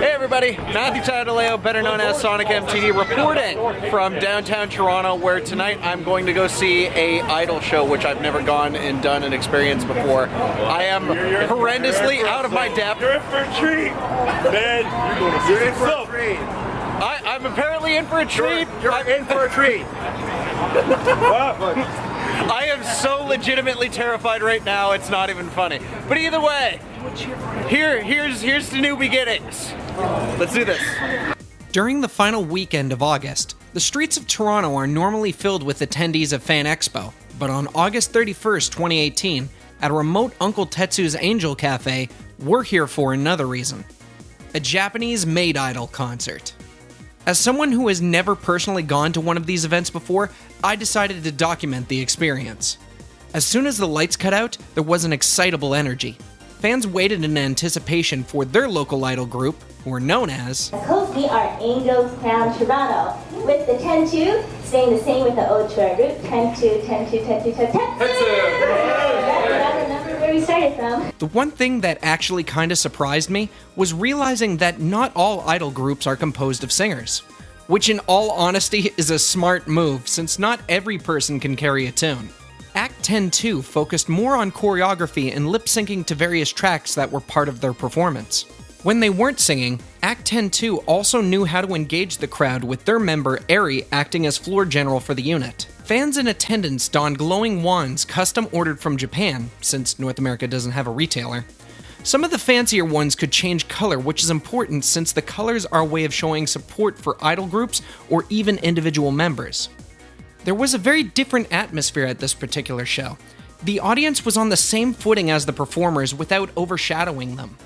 Hey everybody, Matthew Tadaleo, better known as SonicMTD, reporting from downtown Toronto, where tonight I'm going to go see a idol show, which I've never gone and done an experience before. I am horrendously out of my depth. You're in for a treat, man. You're in for a treat. I'm apparently in for a treat. You're in for a treat. I am so legitimately terrified right now, it's not even funny. But either way, here's the new beginnings. Let's do this. During the final weekend of August, the streets of Toronto are normally filled with attendees of Fan Expo, but on August 31st, 2018, at a remote Uncle Tetsu's Angel Cafe, we're here for another reason. A Japanese Maid idol concert. As someone who has never personally gone to one of these events before, I decided to document the experience. As soon as the lights cut out, there was an excitable energy. Fans waited in anticipation for their local idol group, who are known as... We are Angels Crown Toronto, with the 10-2 staying the same with the old tour group, 10-2, 10-2, 10-2, 10-2. Remember where we started from. The one thing that actually kinda surprised me was realizing that not all idol groups are composed of singers. Which in all honesty is a smart move, since not every person can carry a tune. Act 10-2 focused more on choreography and lip-syncing to various tracks that were part of their performance. When they weren't singing, Act 10-2 also knew how to engage the crowd, with their member, Eri, acting as floor general for the unit. Fans in attendance donned glowing wands custom ordered from Japan, since North America doesn't have a retailer. Some of the fancier ones could change color, which is important since the colors are a way of showing support for idol groups or even individual members. There was a very different atmosphere at this particular show. The audience was on the same footing as the performers without overshadowing them.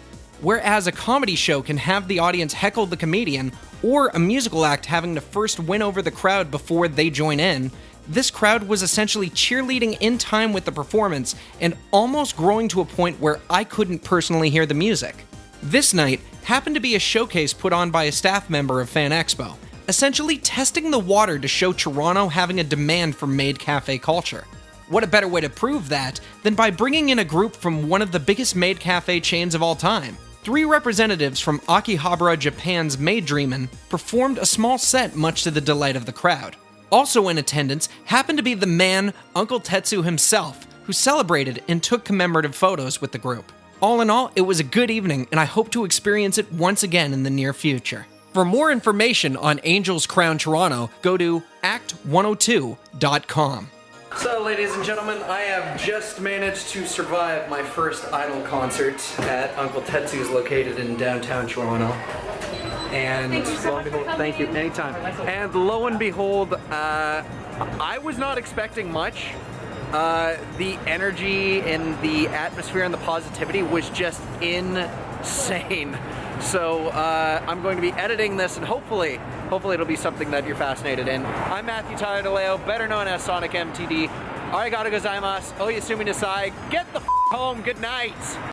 Whereas a comedy show can have the audience heckle the comedian, or a musical act having to first win over the crowd before they join in, this crowd was essentially cheerleading in time with the performance and almost growing to a point where I couldn't personally hear the music. This night happened to be a showcase put on by a staff member of Fan Expo, essentially testing the water to show Toronto having a demand for Maid Cafe culture. What a better way to prove that than by bringing in a group from one of the biggest Maid Cafe chains of all time. 3 representatives from Akihabara, Japan's Maidreamin performed a small set much to the delight of the crowd. Also in attendance happened to be the man, Uncle Tetsu himself, who celebrated and took commemorative photos with the group. All in all, it was a good evening, and I hope to experience it once again in the near future. For more information on Angels Crown Toronto, go to act102.com. So, ladies and gentlemen, I have just managed to survive my first idol concert at Uncle Tetsu's, located in downtown Toronto. And lo and behold, thank you, anytime. And lo and behold, I was not expecting much. The energy and the atmosphere and the positivity was just insane. So I'm going to be editing this, and hopefully it'll be something that you're fascinated in. I'm Matthew Tadaleo, better known as SonicMTD. Arigato gozaimasu, oyasumi nasai, get the f home, good night!